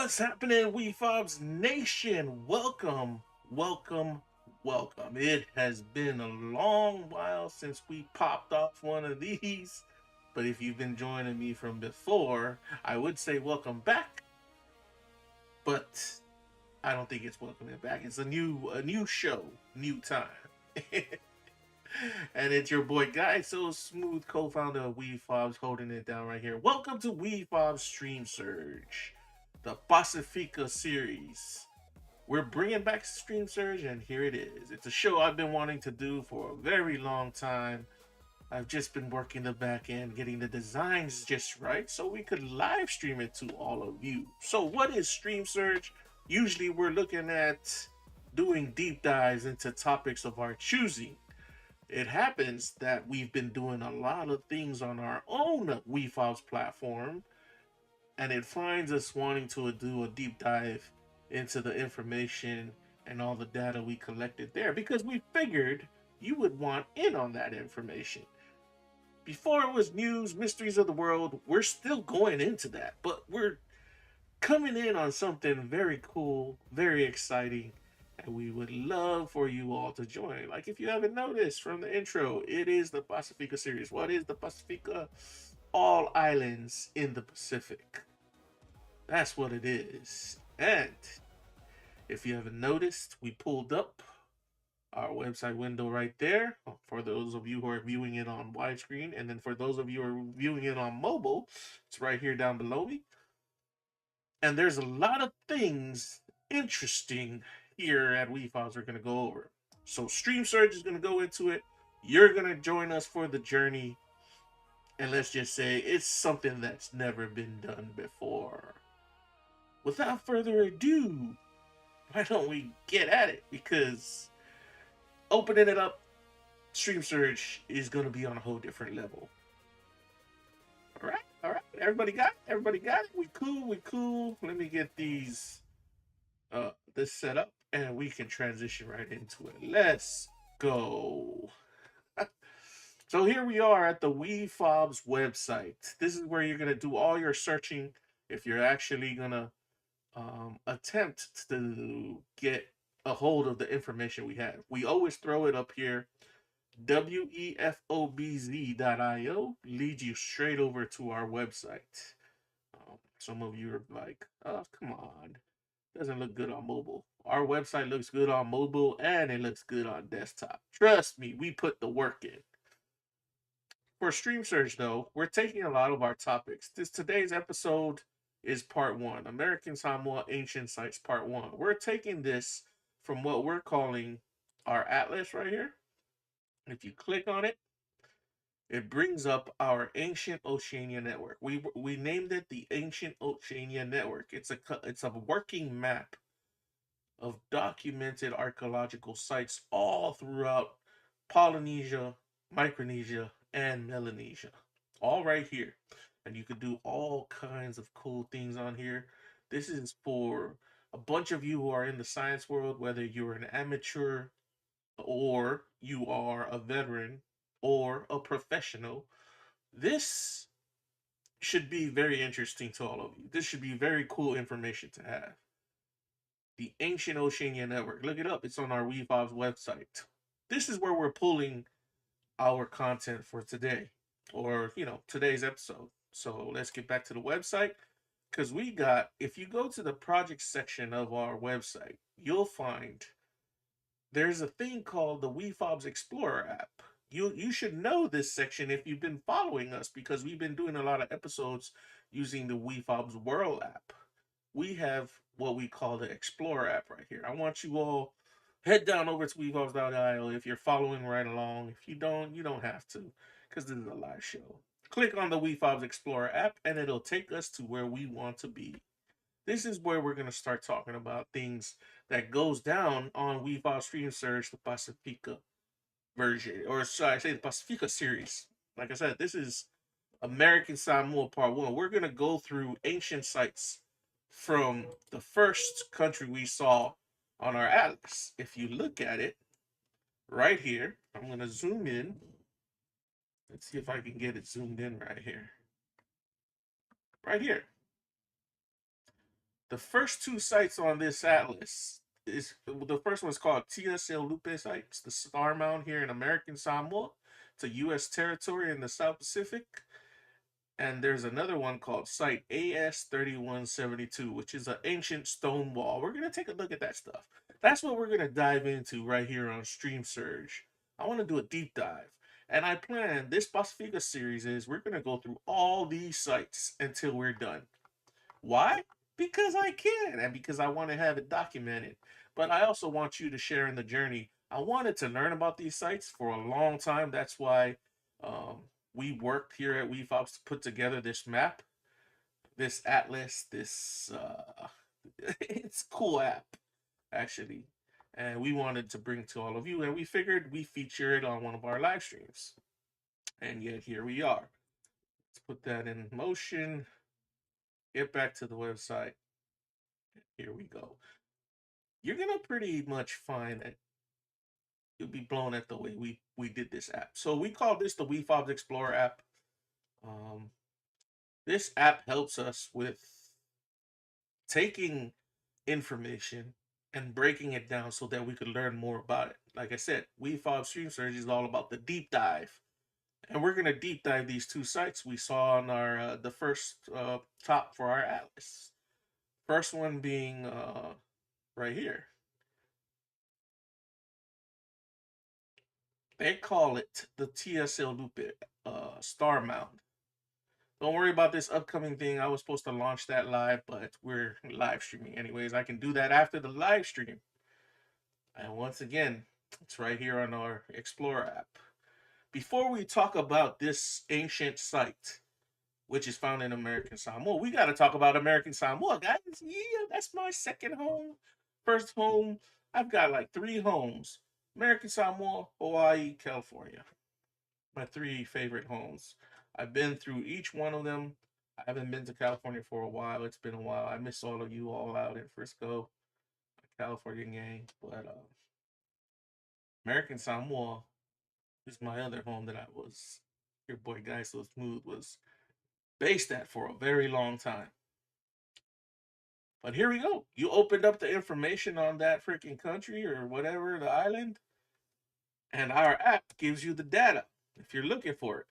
What's happening, Wefobz Nation? Welcome, welcome, welcome. It has been a long while since we popped off one of these, but if you've been joining me from before, I would say welcome back, but I don't think it's welcoming back. It's a new show, new time. And it's your boy Guy So Smooth, co-founder of Wefobz, holding it down right here. Welcome to Wefobz Stream Surge, the Pasefika Series. We're bringing back Stream Surge, and here it is. It's a show I've been wanting to do for a very long time. I've just been working the back end, getting the designs just right so we could live stream it to all of you. So, what is Stream Surge? Usually, we're looking at doing deep dives into topics of our choosing. It happens that we've been doing a lot of things on our own Wefobz platform, and it finds us wanting to do a deep dive into the information and all the data we collected there because we figured you would want in on that information. Before it was news, mysteries of the world, we're still going into that, but we're coming in on something very cool, very exciting, and we would love for you all to join. Like if you haven't noticed from the intro, it is the Pasefika series. What is the Pasefika? All islands in the Pacific. That's what it is. And if you haven't noticed, we pulled up our website window right there for those of you who are viewing it on widescreen. And then for those of you who are viewing it on mobile, it's right here down below me. And there's a lot of things interesting here at Wefobz we're going to go over. So Stream Surge is going to go into it. You're going to join us for the journey. And let's just say it's something that's never been done before. Without further ado, why don't we get at it? Because opening it up, Stream Surge is going to be on a whole different level. All right, all right. Everybody got it? Everybody got it? We cool, we cool. Let me get this set up and we can transition right into it. Let's go. So here we are at the Wefobz website. This is where you're going to do all your searching if you're actually going to attempt to get a hold of the information we have. We always throw it up here. Wefobz.io leads you straight over to our website. Some of you are like, oh, come on. Doesn't look good on mobile. Our website looks good on mobile and it looks good on desktop. Trust me, we put the work in. For Stream Surge, though, we're taking a lot of our topics. Today's episode is part one, American Samoa Ancient Sites part one. We're taking this from what we're calling our atlas right here. If you click on it, it brings up our Ancient Oceania Network. We named it the Ancient Oceania Network. It's a working map of documented archaeological sites all throughout Polynesia, Micronesia, and Melanesia. All right here. And you could do all kinds of cool things on here. This is for a bunch of you who are in the science world, whether you're an amateur or you are a veteran or a professional. This should be very interesting to all of you. This should be very cool information to have. The Ancient Oceania Network. Look it up. It's on our Wefobz website. This is where we're pulling our content for today, or today's episode. So let's get back to the website because if you go to the project section of our website, you'll find there's a thing called the Wefobz Xplorer App. You should know this section if you've been following us because we've been doing a lot of episodes using the Wefobz World app. We have what we call the Explorer app right here. I want you all head down over to Wefobz.io if you're following right along. If you don't, you don't have to because this is a live show. Click on the Wefobz Explorer app and it'll take us to where we want to be. This is where we're going to start talking about things that goes down on Wefobz Stream Surge, the Pasefika version, or sorry, I say the Pasefika series. Like I said, this is American Samoa Part 1. We're going to go through ancient sites from the first country we saw on our atlas. If you look at it right here, I'm going to zoom in. Let's see if I can get it zoomed in right here. Right here. The first two sites on this atlas is the first one's called Tia Seu Lupe site. It's the Star Mound here in American Samoa. It's a U.S. territory in the South Pacific. And there's another one called Site AS 3172, which is an ancient stone wall. We're going to take a look at that stuff. That's what we're going to dive into right here on Stream Surge. I want to do a deep dive. And I plan this Pasefika series is we're going to go through all these sites until we're done. Why? Because I can and because I want to have it documented. But I also want you to share in the journey. I wanted to learn about these sites for a long time. That's why we worked here at Wefobz to put together this map, this atlas, this it's a cool app actually, and we wanted to bring to all of you, and we figured we feature it on one of our live streams, and yet here we are. Let's put that in motion. Get back to the website. Here we go. You're gonna pretty much find that you'll be blown at the way we did this app. So we call this the Wefobz Xplorer App. This app helps us with taking information and breaking it down so that we could learn more about it. Like I said, Wefobz Stream Surge is all about the deep dive. And we're going to deep dive these two sites we saw on our the first top for our atlas. First one being right here. They call it the Tia Seu Lupe Star Mound. Don't worry about this upcoming thing. I was supposed to launch that live, but we're live streaming anyways. I can do that after the live stream. And once again, it's right here on our Explorer app. Before we talk about this ancient site, which is found in American Samoa, we got to talk about American Samoa, guys. Yeah, that's my second home. First home, I've got like 3 homes. American Samoa, Hawaii, California. My 3 favorite homes. I've been through each one of them. I haven't been to California for a while. It's been a while. I miss all of you all out in Frisco, California gang. But American Samoa is my other home that I was, your boy Guy So Smooth was based at for a very long time. But here we go. You opened up the information on that freaking country or whatever, the island, and our app gives you the data if you're looking for it.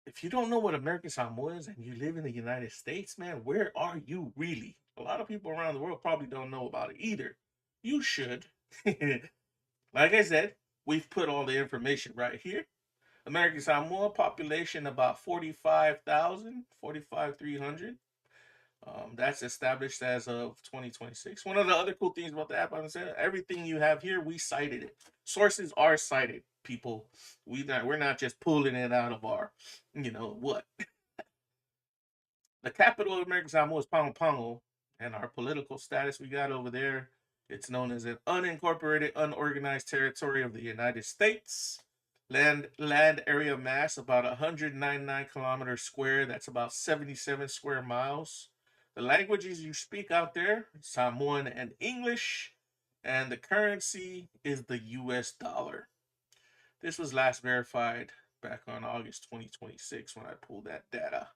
If you don't know what American Samoa is and you live in the United States, man, where are you really? A lot of people around the world probably don't know about it either. You should. Like I said, we've put all the information right here. American Samoa population about 45,000, 45,300. That's established as of 2026. One of the other cool things about the app, I'm saying, everything you have here, we cited it. Sources are cited, people. We're not just pulling it out of our, what. The capital of American Samoa is Pago, and our political status we got over there, it's known as an unincorporated, unorganized territory of the United States. Land area mass about 199 kilometers square. That's about 77 square miles. The languages you speak out there, Samoan and English, and the currency is the US dollar. This was last verified back on August 2026 when I pulled that data.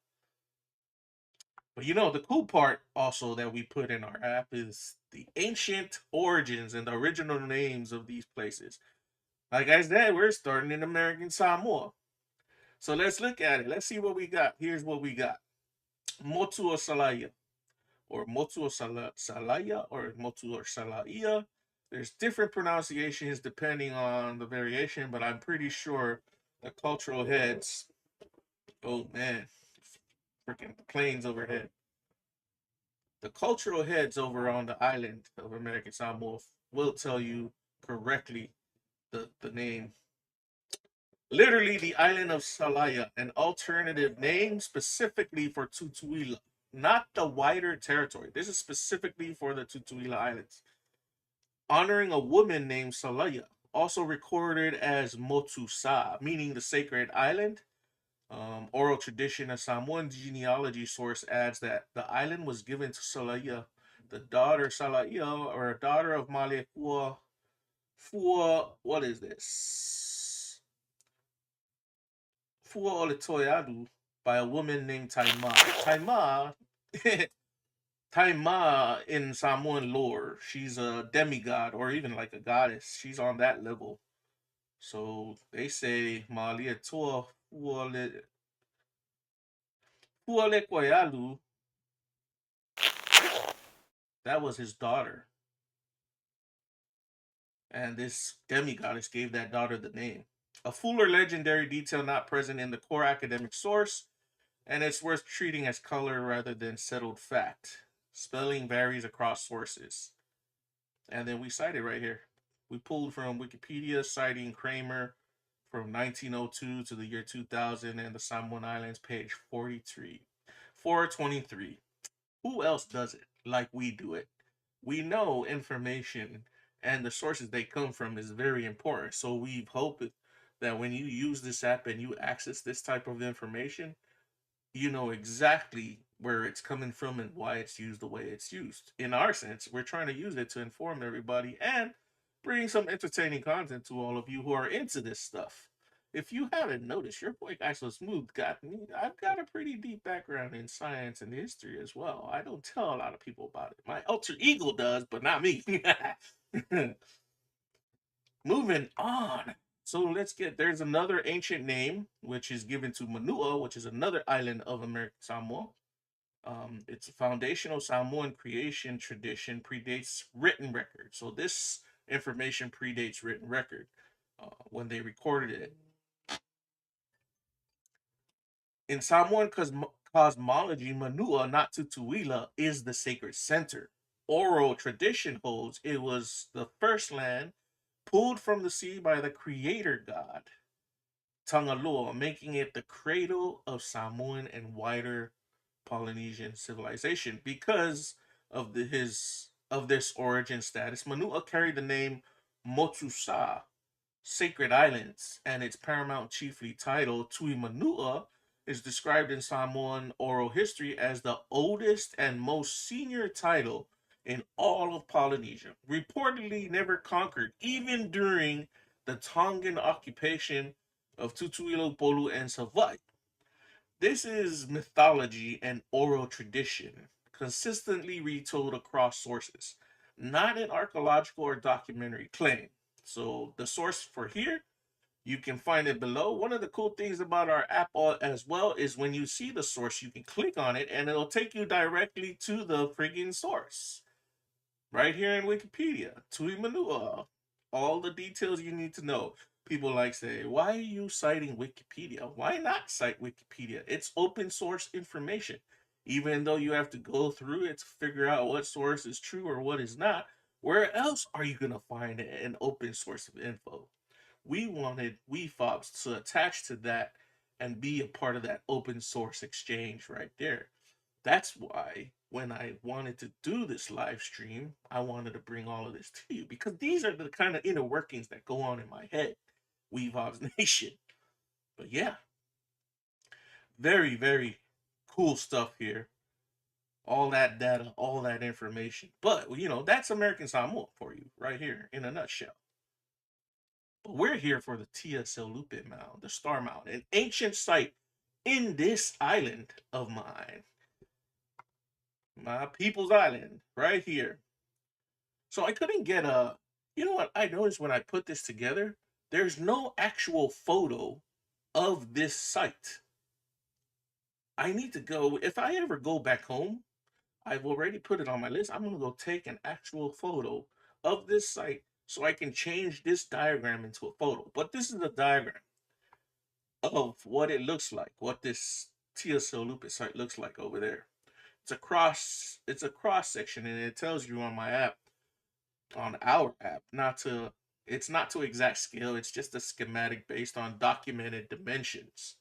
But the cool part also that we put in our app is the ancient origins and the original names of these places. Like I said, we're starting in American Samoa. So let's look at it. Let's see what we got. Here's what we got. Motu o Salaya, or Motu o Salaya, or Motu o Salaia. There's different pronunciations depending on the variation, but I'm pretty sure the cultural heads, oh man, freaking planes overhead. The cultural heads over on the island of American Samoa will tell you correctly the name. Literally, the island of Salaya, an alternative name specifically for Tutuila, not the wider territory. This is specifically for the Tutuila Islands. Honoring a woman named Salaya, also recorded as Motusa, meaning the sacred island. Oral tradition, a Samoan genealogy source adds that the island was given to Salaya, the daughter Salaya, or a daughter of Malekua. What is this? Fua Oletoyadu by a woman named Taima. Taima Taima in Samoan lore, she's a demigod or even like a goddess. She's on that level. So they say Malia Toa Fuale Koyalu, that was his daughter. And this demigoddess gave that daughter the name. A fuller legendary detail not present in the core academic source, and it's worth treating as color rather than settled fact. Spelling varies across sources. And then we cite it right here. We pulled from Wikipedia, citing Kramer from 1902 to the year 2000 and the Samoan Islands, page 43. 423. Who else does it like we do it? We know information and the sources they come from is very important. So we've hoped that when you use this app and you access this type of information, you know exactly where it's coming from and why it's used the way it's used. In our sense, we're trying to use it to inform everybody and bring some entertaining content to all of you who are into this stuff. If you haven't noticed, your boy Guy So Smooth got me. I've got a pretty deep background in science and history as well. I don't tell a lot of people about it. My alter ego does, but not me. Moving on. So let's get there's another ancient name which is given to Manuʻaʻs, which is another island of American Samoa. Its foundational Samoan creation tradition predates written record. So this information predates written record when they recorded it. In Samoan cosmology, Manuʻaʻs, not Tutuila, is the sacred center. Oral tradition holds it was the first land pulled from the sea by the creator god, Tangaloa, making it the cradle of Samoan and wider Polynesian civilization. Because of this origin status, Manuʻaʻs carried the name Motusa, Sacred Islands, and its paramount chiefly title, Tui Manuʻaʻs, is described in Samoan oral history as the oldest and most senior title in all of Polynesia, reportedly never conquered, even during the Tongan occupation of Tutuila, Upolu, and Savai. This is mythology and oral tradition, consistently retold across sources, not an archaeological or documentary claim. So the source for here, you can find it below. One of the cool things about our app as well is when you see the source, you can click on it and it'll take you directly to the friggin' source. Right here in Wikipedia, Tui Manuʻaʻs. All the details you need to know. People like say, why are you citing Wikipedia? Why not cite Wikipedia? It's open source information. Even though you have to go through it to figure out what source is true or what is not, where else are you going to find an open source of info? We wanted Wefobz to attach to that and be a part of that open source exchange right there. That's why when I wanted to do this live stream, I wanted to bring all of this to you because these are the kind of inner workings that go on in my head, Wefobz Nation. But yeah, very, very cool stuff here. All that data, all that information. But, that's American Samoa for you right here in a nutshell. But we're here for the Tia Seu Lupe Mound, the Star Mound, an ancient site in this island of mine. My people's island, right here. So I couldn't get you know what I noticed when I put this together? There's no actual photo of this site. I need to go, if I ever go back home, I've already put it on my list. I'm going to go take an actual photo of this site so I can change this diagram into a photo. But this is a diagram of what it looks like, what this Tia Seu Lupe site looks like over there. It's a cross section and it tells you on my app, on our app, it's not to exact scale, it's just a schematic based on documented dimensions.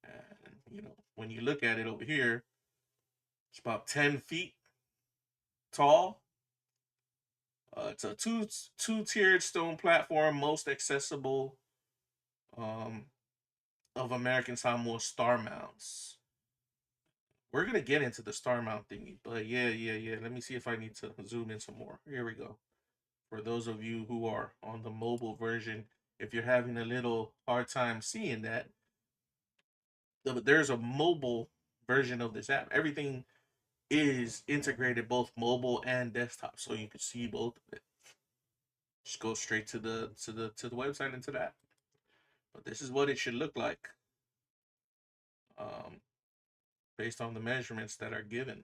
And when you look at it over here, it's about 10 feet tall. It's a two-tiered stone platform, most accessible um, of American Samoa star mounts. We're gonna get into the star mount thingy, but yeah. Let me see if I need to zoom in some more. Here we go. For those of you who are on the mobile version, if you're having a little hard time seeing that, there's a mobile version of this app. Everything is integrated both mobile and desktop, so you can see both of it. Just go straight to the website into that. But this is what it should look like, um, based on the measurements that are given.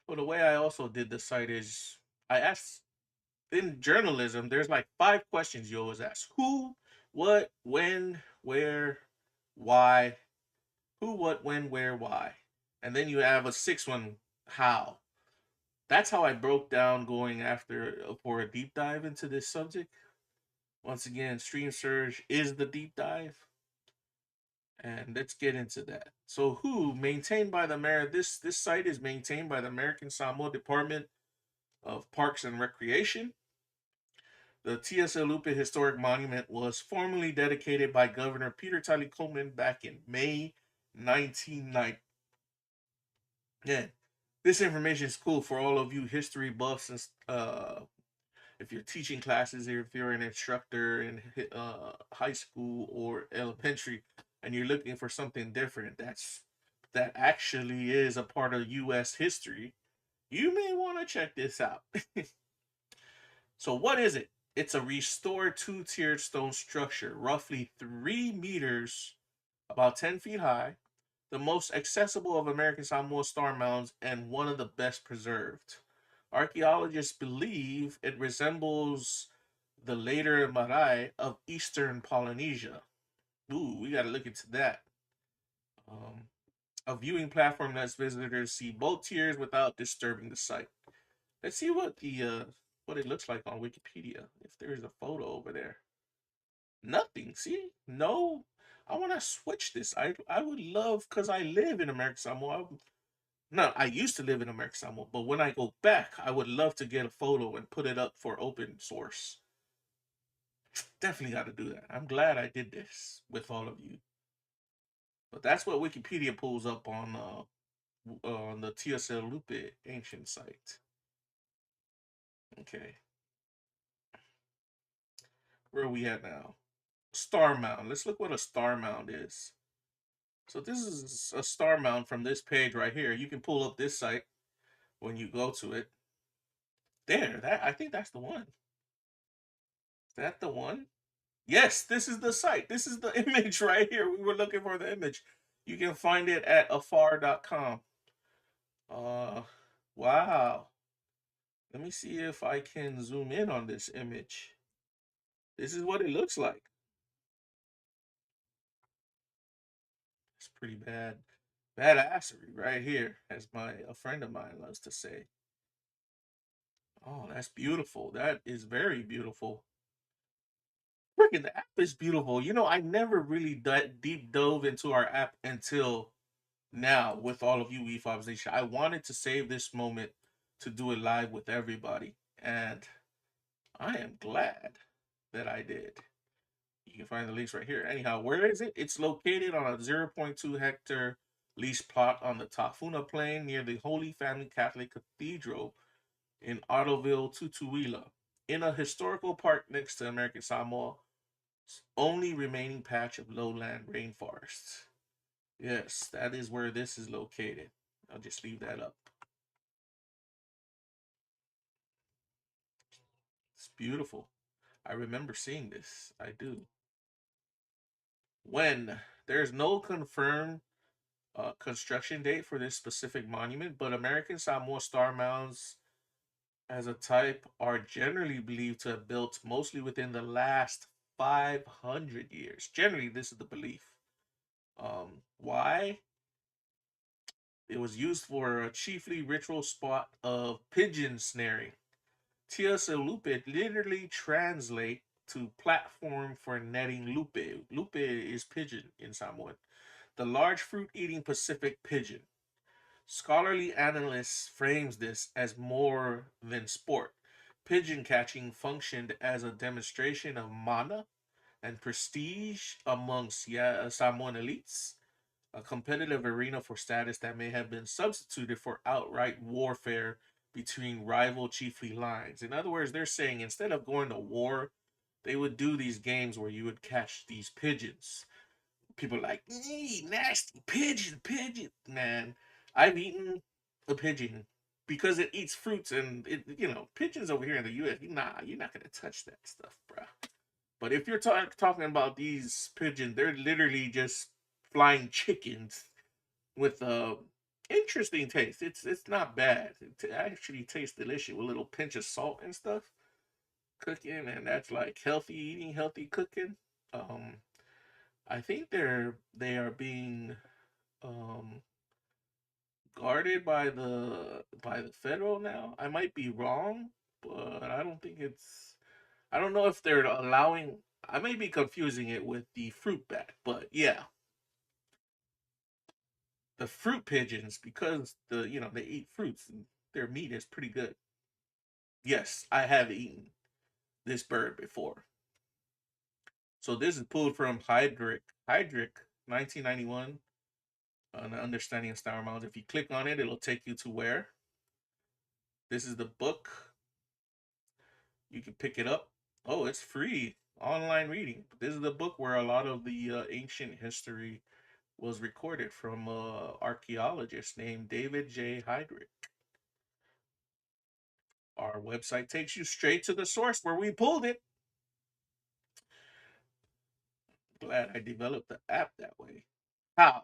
Well, the way I also did the site is I asked in journalism. There's like 5 questions you always ask: who, what, when, where, why. Who, what, when, where, why, and then you have a sixth one: how. That's how I broke down going after for a deep dive into this subject. Once again, Stream Surge is the deep dive, and let's get into that. So, who maintained by the this site is maintained by the American Samoa Department of Parks and Recreation. The Tia Seu Lupe Historic Monument was formally dedicated by Governor Peter Tali Coleman back in May 1990. Yeah, this information is cool for all of you history buffs and if you're teaching classes, or if you're an instructor in high school or elementary, and you're looking for something different that actually is a part of U.S. history, you may want to check this out. So, what is it? It's a restored two-tiered stone structure, roughly 3 meters, about 10 feet high, the most accessible of American Samoa star mounds, and one of the best preserved. Archaeologists believe it resembles the later marae of eastern Polynesia. Ooh, we got to look into that. Um, a viewing platform lets visitors see both tiers without disturbing the site. Let's see what it looks like on Wikipedia. If there is a photo over there, nothing. See, no. I want to switch this. I would love, because I live in American Samoa. No, I used to live in American Samoa, but when I go back, I would love to get a photo and put it up for open source. Definitely got to do that. I'm glad I did this with all of you. But that's what Wikipedia pulls up on the Tia Seu Lupe ancient site. Okay, where are we at now? Star Mound. Let's look what a star mound is. So this is a star mound from this page right here. You can pull up this site when you go to it. There, that I think that's the one. Is that the one? Yes, this is the site. This is the image right here. We were looking for the image. You can find it at afar.com. Wow. Let me see if I can zoom in on this image. This is what it looks like. It's pretty bad. Badassery right here, as a friend of mine loves to say. Oh, that's beautiful. That is very beautiful. Freaking the app is beautiful. You know, I never really deep dove into our app until now with all of you Wefobz Nation. I wanted to save this moment to do it live with everybody, and I am glad that I did. You can find the links right here. Anyhow, where is it? It's located on a 0.2 hectare lease plot on the Tafuna Plain near the Holy Family Catholic Cathedral in Ottoville, Tutuila, in a historical park next to American Samoa's only remaining patch of lowland rainforest. Yes, that is where this is located. I'll just leave that up. It's beautiful. I remember seeing this. I do. When there's no confirmed construction date for this specific monument, but American Samoa star mounds as a type are generally believed to have built mostly within the last 500 years. Generally, this is the belief. Why? It was used for a chiefly ritual spot of pigeon snaring. Tia Seu Lupe literally translate to platform for netting lupe. Lupe is pigeon in Samoan. The large fruit-eating Pacific pigeon. Scholarly analysts frames this as more than sport. Pigeon catching functioned as a demonstration of mana and prestige amongst Samoan elites, a competitive arena for status that may have been substituted for outright warfare between rival chiefly lines. In other words, they're saying instead of going to war, they would do these games where you would catch these pigeons. People are like, "Eee, nasty pigeon, pigeon." Man, I've eaten a pigeon because it eats fruits, and pigeons over here in the U.S. You're not gonna touch that stuff, bruh. But if you're talking about these pigeons, they're literally just flying chickens with interesting taste. It's not bad. It actually tastes delicious with a little pinch of salt and stuff cooking, and that's like healthy eating, healthy cooking. Um, I think they are being um guarded by the federal now. I might be wrong, but I don't think it's. I don't know if they're allowing. I may be confusing it with the fruit bat, but yeah, the fruit pigeons because they eat fruits and their meat is pretty good. Yes, I have eaten this bird before. So this is pulled from Hedrich, 1991, on Understanding of Star Mounds. If you click on it, it'll take you to where this is the book. You can pick it up. Oh, it's free online reading. This is the book where a lot of the ancient history was recorded from archaeologist named David J. Hedrich. Our website takes you straight to the source where we pulled it. Glad I developed the app that way. How?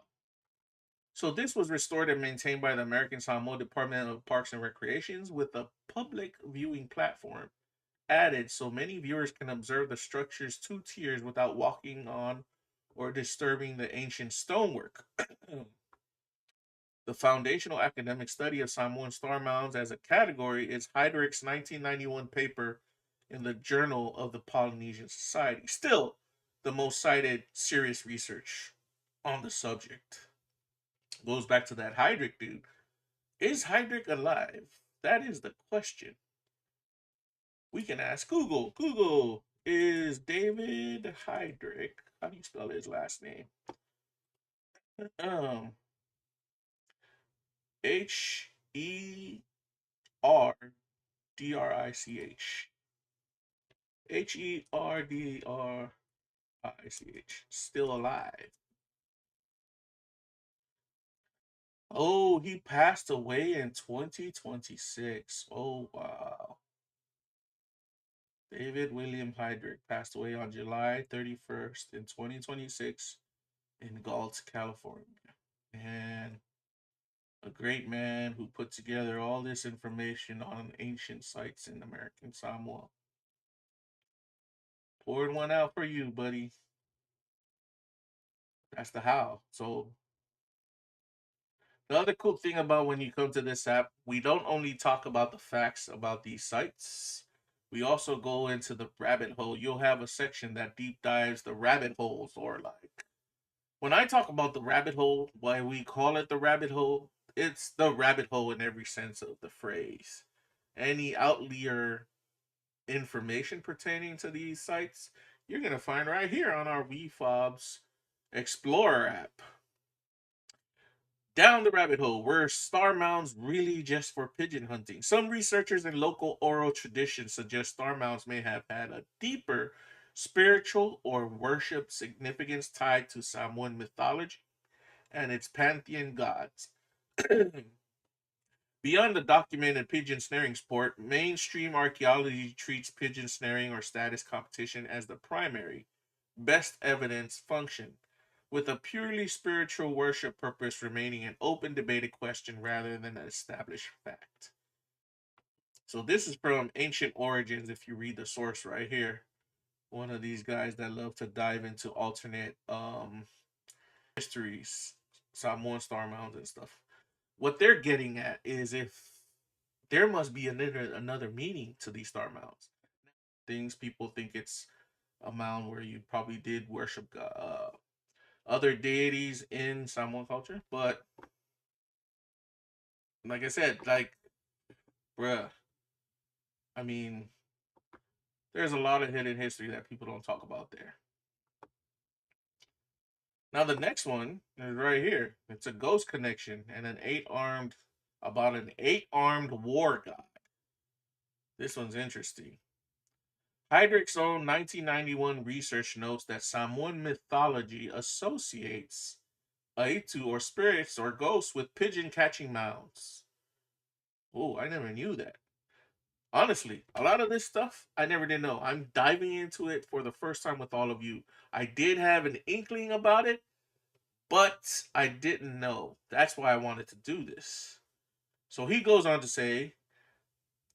So this was restored and maintained by the American Samoa Department of Parks and Recreations with a public viewing platform added so many viewers can observe the structure's two tiers without walking on or disturbing the ancient stonework. The foundational academic study of Samoan star mounds as a category is Heydrich's 1991 paper in the Journal of the Polynesian Society. Still, the most cited serious research on the subject. Goes back to that Heydrich dude. Is Heydrich alive? That is the question. We can ask Google. Google, is David Heydrich? How do you spell his last name? Um, Herdrich. Herdrich. Still alive. Oh, he passed away in 2026. Oh, wow. David William Heydrich passed away on July 31st in 2026 in Galt, California. And a great man who put together all this information on ancient sites in American Samoa. Poured one out for you, buddy. That's the how. So the other cool thing about when you come to this app, we don't only talk about the facts about these sites. We also go into the rabbit hole. You'll have a section that deep dives the rabbit holes, or like when I talk about the rabbit hole, why we call it the rabbit hole, it's the rabbit hole in every sense of the phrase. Any outlier information pertaining to these sites, you're going to find right here on our Wefobz Xplorer app. Down the rabbit hole, were star mounds really just for pigeon hunting? Some researchers and local oral traditions suggest star mounds may have had a deeper spiritual or worship significance tied to Samoan mythology and its pantheon gods. Beyond the documented pigeon snaring sport, mainstream archaeology treats pigeon snaring or status competition as the primary, best evidence function, with a purely spiritual worship purpose remaining an open debated question rather than an established fact. So this is from Ancient Origins, if you read the source right here. One of these guys that love to dive into alternate histories, Samoan star mounds and stuff. What they're getting at is if there must be another meaning to these star mounds. Things people think it's a mound where you probably did worship other deities in Samoan culture, but like I said, like bruh, I mean, there's a lot of hidden history that people don't talk about there. Now the next one is right here. It's a ghost connection and an eight-armed war god. This one's interesting. Hedrich's own 1991 research notes that Samoan mythology associates Aitu or spirits or ghosts with pigeon catching mounds. Oh, I never knew that. Honestly, a lot of this stuff I never did know. I'm diving into it for the first time with all of you. I did have an inkling about it, but I didn't know. That's why I wanted to do this. So he goes on to say,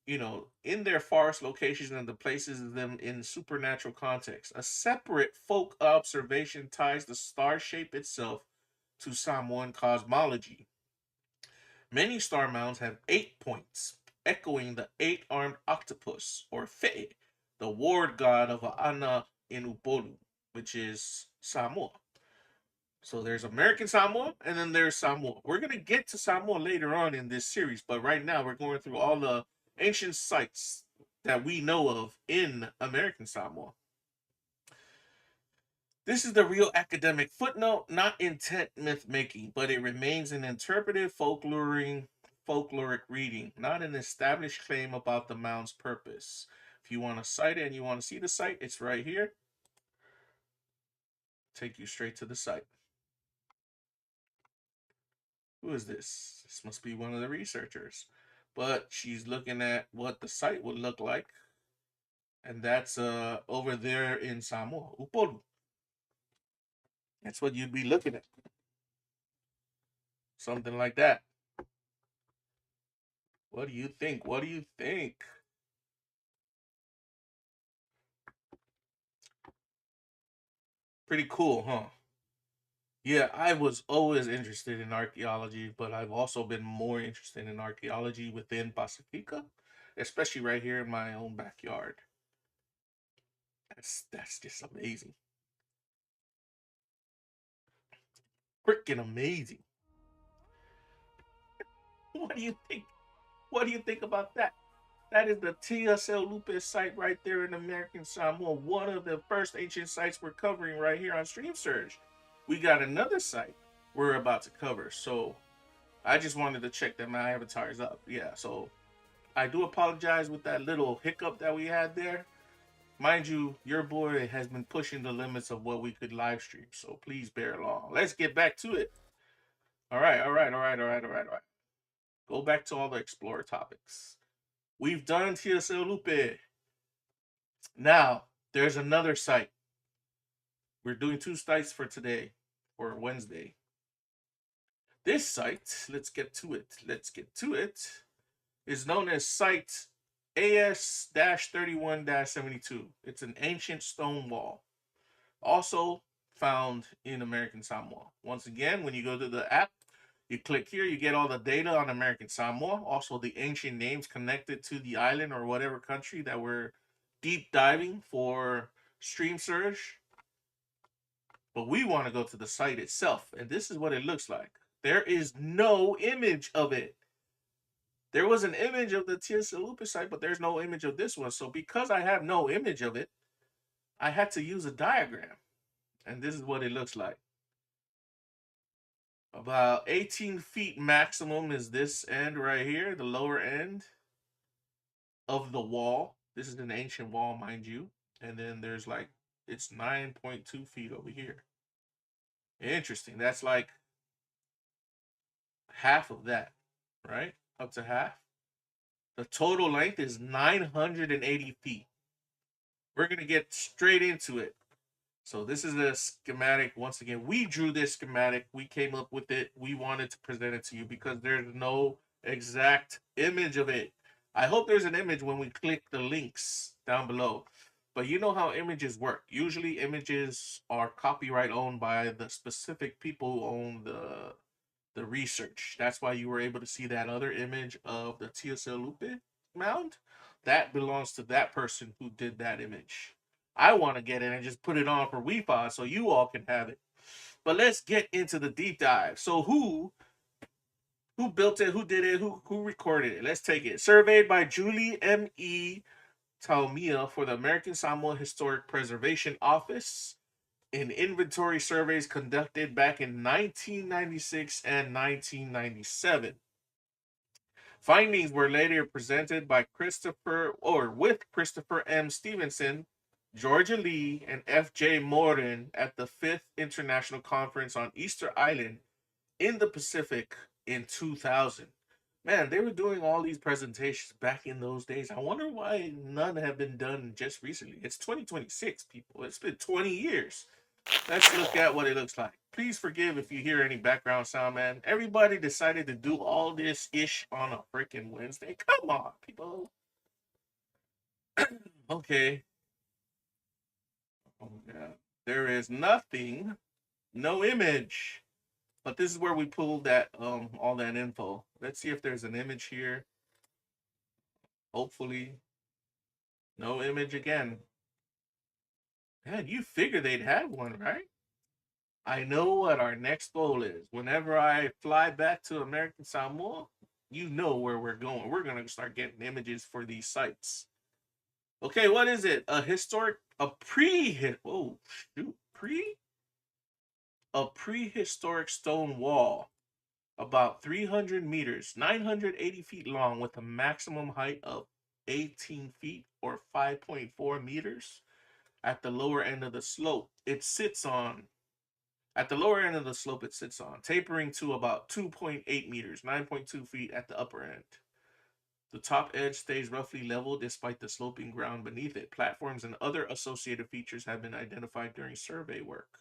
in their forest locations and the places of them in supernatural context, a separate folk observation ties the star shape itself to Samoan cosmology. Many star mounds have 8 points, echoing the eight-armed octopus, or Fe'e, the ward god of Ana in Upolu, which is Samoa. So there's American Samoa, and then there's Samoa. We're going to get to Samoa later on in this series, but right now we're going through all the ancient sites that we know of in American Samoa. This is the real academic footnote, not intent myth making, but it remains an interpretive folkloric reading, not an established claim about the mound's purpose. If you want to cite it and you want to see the site, it's right here. Take you straight to the site. Who is this? This must be one of the researchers. But she's looking at what the site would look like. And that's over there in Samoa, Upolu. That's what you'd be looking at. Something like that. What do you think? What do you think? Pretty cool, huh? Yeah, I was always interested in archaeology, but I've also been more interested in archaeology within Pasefika, especially right here in my own backyard. That's just amazing. Freaking amazing. What do you think? What do you think about that? That is the Tia Seu Lupe site right there in American Samoa. One of the first ancient sites we're covering right here on Stream Surge. We got another site we're about to cover. So I just wanted to check that my avatar is up. Yeah, so I do apologize with that little hiccup that we had there. Mind you, your boy has been pushing the limits of what we could live stream, so please bear along. Let's get back to it. All right. Go back to all the Explorer topics. We've done Tia Seu Lupe. Now, there's another site. We're doing 2 sites for today, or Wednesday. This site, let's get to it, is known as Site AS-31-72. It's an ancient stone wall, also found in American Samoa. Once again, when you go to the app, you click here, you get all the data on American Samoa, also the ancient names connected to the island or whatever country that we're deep diving for Stream Surge. But we want to go to the site itself, and this is what it looks like. There is no image of it. There was an image of the Tia Seu Lupe site, but there's no image of this one. So because I have no image of it, I had to use a diagram. And this is what it looks like. About 18 feet maximum is this end right here, the lower end of the wall. This is an ancient wall, mind you. And then there's like, it's 9.2 feet over here. Interesting. That's like half of that, right? Up to half. The total length is 980 feet. We're going to get straight into it. So this is a schematic. Once again, we drew this schematic. We came up with it. We wanted to present it to you because there's no exact image of it. I hope there's an image when we click the links down below. But you know how images work. Usually images are copyright owned by the specific people who own the research. That's why you were able to see that other image of the Tia Seu Lupe mound. That belongs to that person who did that image. I want to get it and just put it on for Wefobz so you all can have it. But let's get into the deep dive. So who built it? Who did it? Who recorded it? Let's take it. Surveyed by Julie M.E. Taumia for the American Samoa Historic Preservation Office in inventory surveys conducted back in 1996 and 1997. Findings were later presented by Christopher M. Stevenson, Georgia Lee, and F.J. Morin at the 5th International Conference on Easter Island in the Pacific in 2000. Man, they were doing all these presentations back in those days. I wonder why none have been done just recently. It's 2026, people. It's been 20 years. Let's look at what it looks like. Please forgive if you hear any background sound, man. Everybody decided to do all this ish on a freaking Wednesday. Come on, people. Okay. Oh, yeah. There is nothing, no image. But this is where we pulled that all that info. Let's see if there's an image here. Hopefully, no image again. Man, you figure they'd have one, right? I know what our next goal is. Whenever I fly back to American Samoa, you know where we're going. We're gonna start getting images for these sites. Okay, what is it? A prehistoric stone wall, about 300 meters, 980 feet long, with a maximum height of 18 feet or 5.4 meters at the lower end of the slope. At the lower end of the slope it sits on, tapering to about 2.8 meters, 9.2 feet at the upper end. The top edge stays roughly level despite the sloping ground beneath it. Platforms and other associated features have been identified during survey work.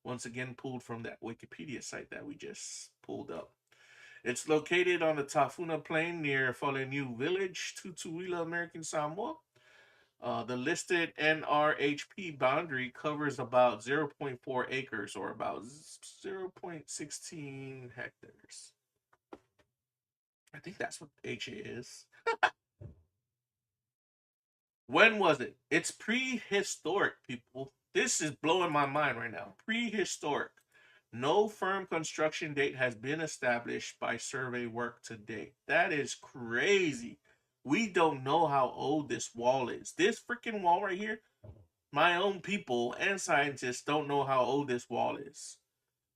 Once again, pulled from that Wikipedia site that we just pulled up. It's located on the Tafuna Plain near Faleniu Village, Tutuila, American Samoa. The listed NRHP boundary covers about 0.4 acres or about 0.16 hectares. I think that's what HA is. When was it? It's prehistoric, people. This is blowing my mind right now. Prehistoric. No firm construction date has been established by survey work to date. That is crazy. We don't know how old this wall is. This freaking wall right here, my own people and scientists don't know how old this wall is.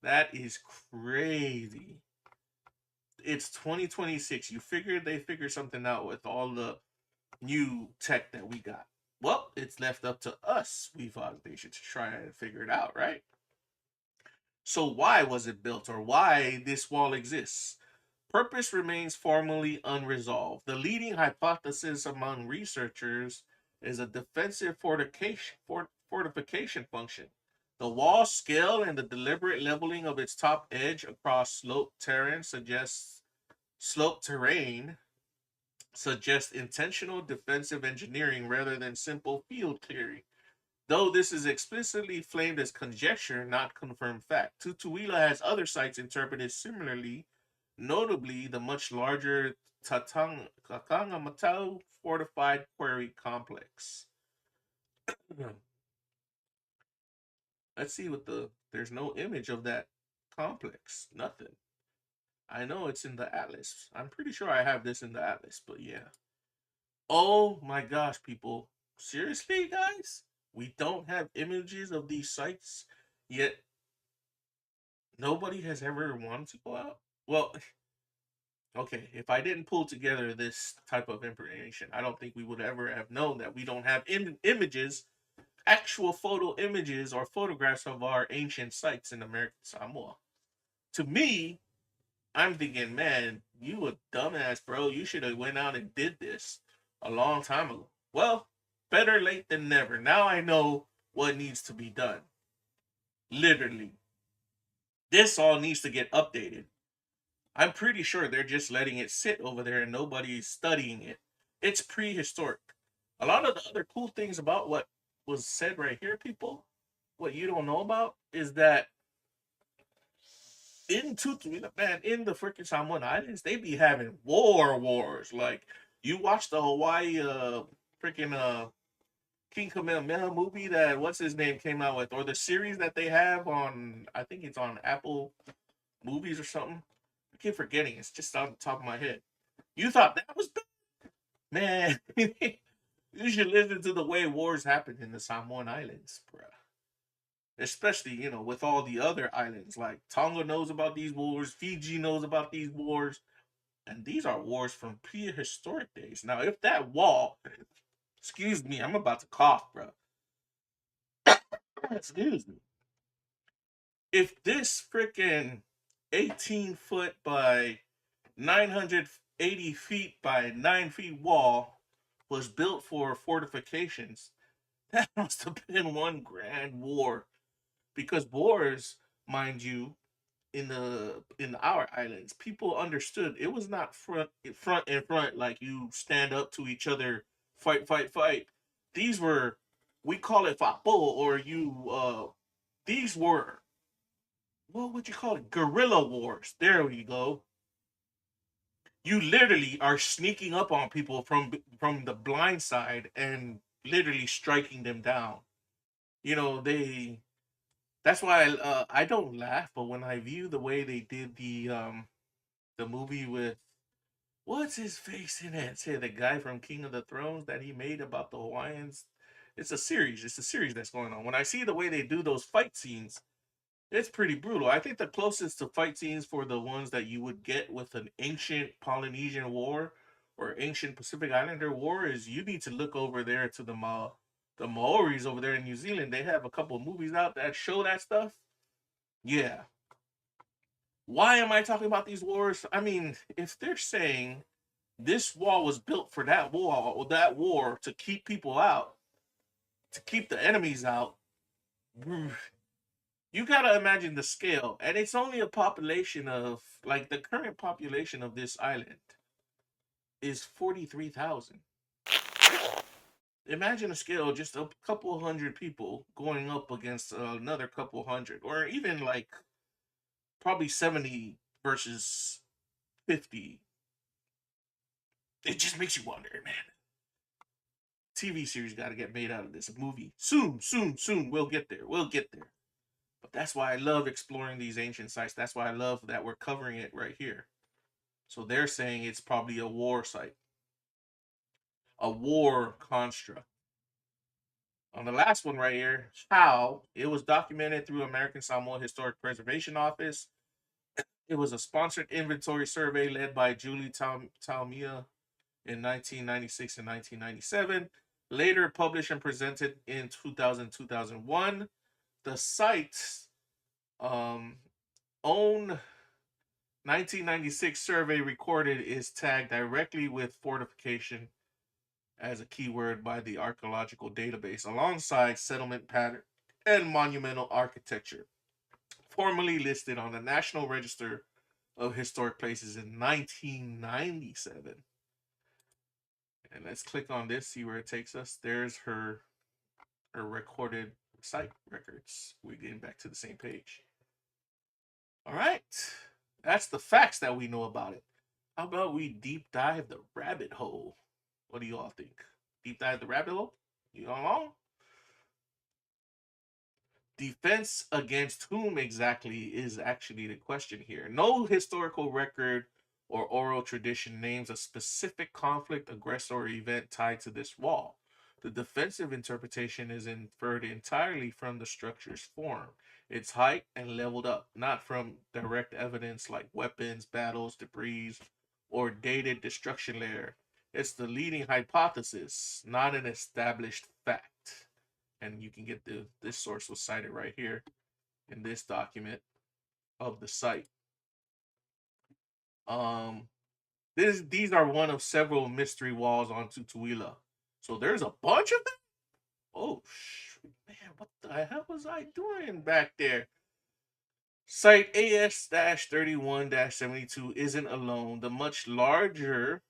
That is crazy. It's 2026. You figured they figured something out with all the new tech that we got. Well, it's left up to us, Wefobz Nation, to try and figure it out, right? So why was it built, or why this wall exists? Purpose remains formally unresolved. The leading hypothesis among researchers is a defensive fortification function. The wall scale and the deliberate leveling of its top edge across slope terrain suggests intentional defensive engineering rather than simple field clearing. Though this is explicitly framed as conjecture, not confirmed fact. Tutuila has other sites interpreted similarly, notably the much larger Kakangamatau fortified quarry complex. Let's see there's no image of that complex. Nothing. I know it's in the atlas. I'm pretty sure I have this in the atlas, but yeah. Oh my gosh, people. Seriously, guys? We don't have images of these sites, yet nobody has ever wanted to go out? Well, okay, if I didn't pull together this type of information, I don't think we would ever have known that we don't have images, actual photo images or photographs of our ancient sites in American Samoa. To me, I'm thinking, man, you a dumbass, bro. You should have went out and did this a long time ago. Well, better late than never. Now I know what needs to be done. Literally. This all needs to get updated. I'm pretty sure they're just letting it sit over there and nobody's studying it. It's prehistoric. A lot of the other cool things about what was said right here, people, what you don't know about is that in in the freaking Samoan Islands, they be having wars. Like you watch the Hawaii freaking King Kamehameha movie that what's his name came out with, or the series that they have on, I think it's on Apple Movies or something. I keep forgetting. It's just on the top of my head. You thought that was bad? Man, you should listen to the way wars happen in the Samoan Islands, bruh. Especially, with all the other islands. Like Tonga knows about these wars, Fiji knows about these wars. And these are wars from prehistoric days. Now, if that wall, excuse me, I'm about to cough, bro. Excuse me. If this freaking 18 foot by 980 feet by 9 feet wall was built for fortifications, that must have been one grand war. Because wars, mind you, in our islands, people understood it was not front like you stand up to each other, fight. These were, we call it fapo, or these were, what would you call it, guerrilla wars. There we go. You literally are sneaking up on people from the blind side and literally striking them down. You know, that's why I don't laugh, but when I view the way they did the movie with, what's his face in it? Say the guy from King of the Thrones that he made about the Hawaiians. It's a series. It's a series that's going on. When I see the way they do those fight scenes, it's pretty brutal. I think the closest to fight scenes for the ones that you would get with an ancient Polynesian war or ancient Pacific Islander war is, you need to look over there to the Maoris over there in New Zealand. They have a couple of movies out that show that stuff. Yeah. Why am I talking about these wars? I mean, if they're saying this wall was built for that wall or that war to keep people out, to keep the enemies out, you gotta imagine the scale. And it's only a population of, like, the current population of this island is 43,000. Imagine a scale, just a couple hundred people going up against another couple hundred, or even like probably 70 versus 50. It just makes you wonder, man. TV series got to get made out of this. A movie soon. We'll get there. We'll get there. But that's why I love exploring these ancient sites. That's why I love that we're covering it right here. So they're saying it's probably a war site, a war construct. On the last one right here, how it was documented through American Samoa Historic Preservation Office. It was a sponsored inventory survey led by Julie Taumia in 1996 and 1997. Later published and presented in 2000-2001. The site's own 1996 survey recorded is tagged directly with fortification as a keyword by the archaeological database, alongside settlement pattern and monumental architecture, formally listed on the National Register of Historic Places in 1997. And let's click on this, see where it takes us. There's her recorded site records. We're getting back to the same page. All right. That's the facts that we know about it. How about we deep dive the rabbit hole? What do you all think? Deep dive the rabbit hole? You all along? Defense against whom exactly is actually the question here. No historical record or oral tradition names a specific conflict, aggressor, or event tied to this wall. The defensive interpretation is inferred entirely from the structure's form, its height, and leveled up, not from direct evidence like weapons, battles, debris, or dated destruction layer. It's the leading hypothesis, not an established fact. And you can get this source was cited right here in this document of the site. These are one of several mystery walls on Tutuila. So there's a bunch of them. Oh man, what the hell was I doing back there? Site AS-31-72 isn't alone. The much larger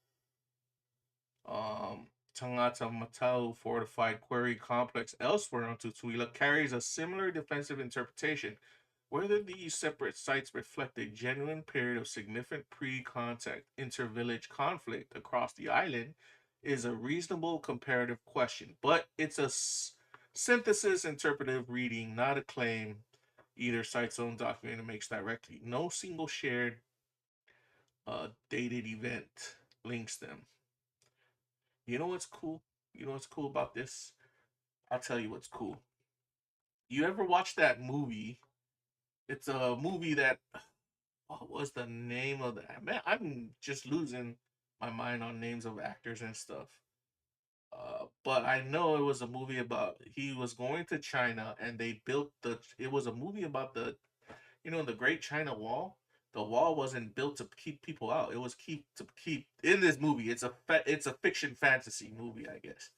Tangata Matau fortified quarry complex elsewhere on Tutuila carries a similar defensive interpretation. Whether these separate sites reflect a genuine period of significant pre-contact inter-village conflict across the island is a reasonable comparative question, but it's a synthesis interpretive reading, not a claim either site's own document makes directly. No single shared dated event links them. You know what's cool? You know what's cool about this? I'll tell you what's cool. You ever watch that movie? It's a movie that What was the name of that? Man, I'm just losing my mind on names of actors and stuff. But I know it was a movie about he was going to China and they built the. It was a movie about the Great China Wall. The wall wasn't built to keep people out. It was keep in this movie. It's a fiction fantasy movie, I guess.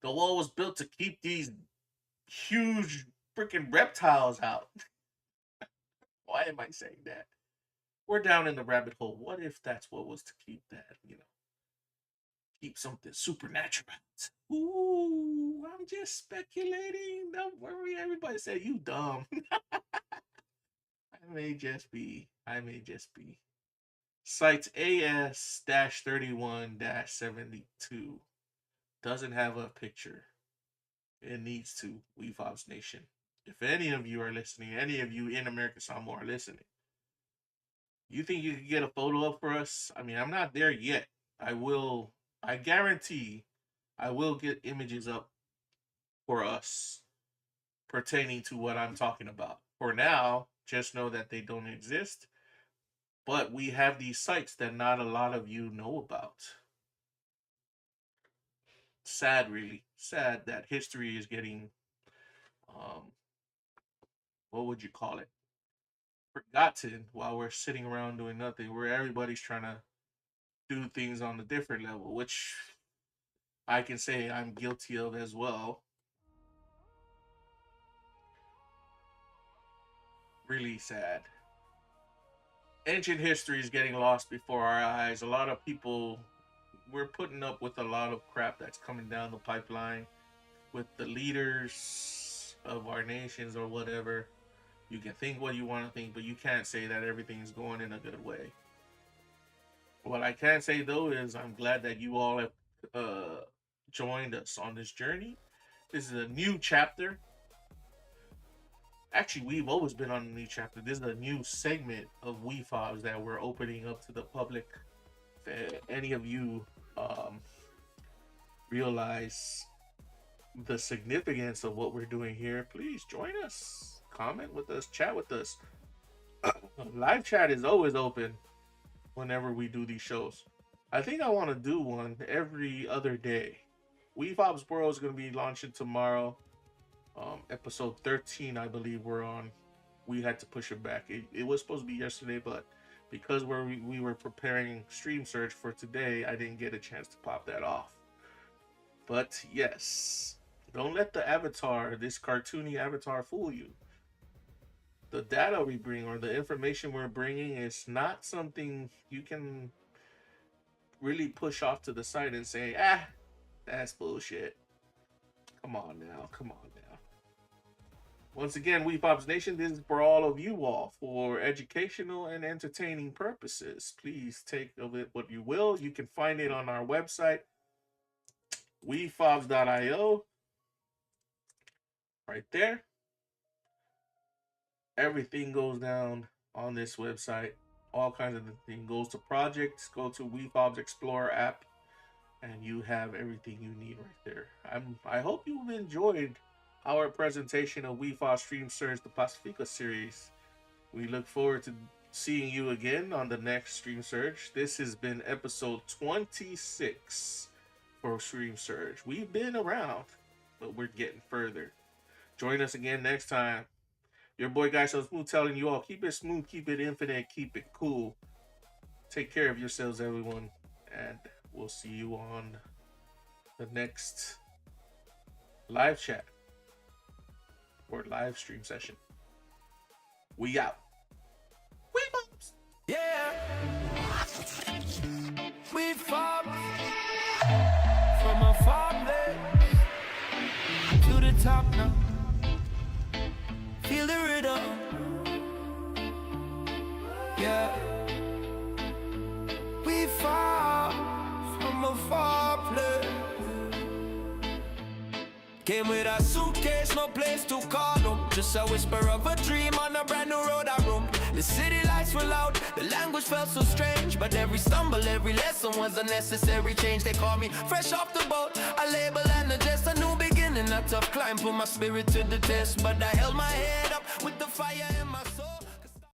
The wall was built to keep these huge freaking reptiles out. Why am I saying that? We're down in the rabbit hole. What if that's what was to keep that? Keep something supernatural. Ooh, I'm just speculating. Don't worry. Everybody said you dumb. I may just be. Site AS-31-72 doesn't have a picture. It needs to. Wefobz Nation. If any of you are listening, any of you in American Samoa are listening, you think you could get a photo up for us? I mean, I'm not there yet. I guarantee I will get images up for us pertaining to what I'm talking about. For now, just know that they don't exist. But we have these sites that not a lot of you know about. Sad, really. Sad that history is getting, what would you call it? Forgotten while we're sitting around doing nothing, where everybody's trying to do things on a different level, which I can say I'm guilty of as well. Really sad. Ancient history is getting lost before our eyes. A lot of people, we're putting up with a lot of crap that's coming down the pipeline with the leaders of our nations or whatever. You can think what you want to think, but you can't say that everything's going in a good way. What I can say though is I'm glad that you all have joined us on this journey. This is a new chapter. Actually, we've always been on a new chapter. This is a new segment of Wefobz that we're opening up to the public. If any of you realize the significance of what we're doing here, please join us. Comment with us. Chat with us. Live chat is always open whenever we do these shows. I think I want to do one every other day. Wefobz World is going to be launching tomorrow. Episode 13, I believe we're on. We had to push it back. It was supposed to be yesterday, but because we were preparing Stream Search for today, I didn't get a chance to pop that off. But yes, don't let the avatar, this cartoony avatar, fool you. The data we bring or the information we're bringing is not something you can really push off to the side and say, that's bullshit. Come on now. Once again, Wefobz Nation, this is for all of you all, for educational and entertaining purposes. Please take of it what you will. You can find it on our website, wefobz.io. Right there. Everything goes down on this website. All kinds of things. Goes to projects, go to Wefobz Xplorer App, and you have everything you need right there. I hope you've enjoyed our presentation of Wefobz Stream Search, the Pasefika Series. We look forward to seeing you again on the next Stream Search. This has been episode 26 for Stream Search. We've been around, but we're getting further. Join us again next time. Your boy Guy So Smooth telling you all, keep it smooth, keep it infinite, keep it cool. Take care of yourselves, everyone, and we'll see you on the next live chat or live stream session. We out. Wefobz. Yeah. Wefobz. From a far place to the top now. Feel the rhythm. Yeah. Wefobz from a far place. Came with a suitcase, no place to call home. Just a whisper of a dream on a brand new road I roam. The city lights were loud, the language felt so strange. But every stumble, every lesson was a necessary change. They call me fresh off the boat, a label and a just a new beginning. A tough climb, put my spirit to the test. But I held my head up with the fire in my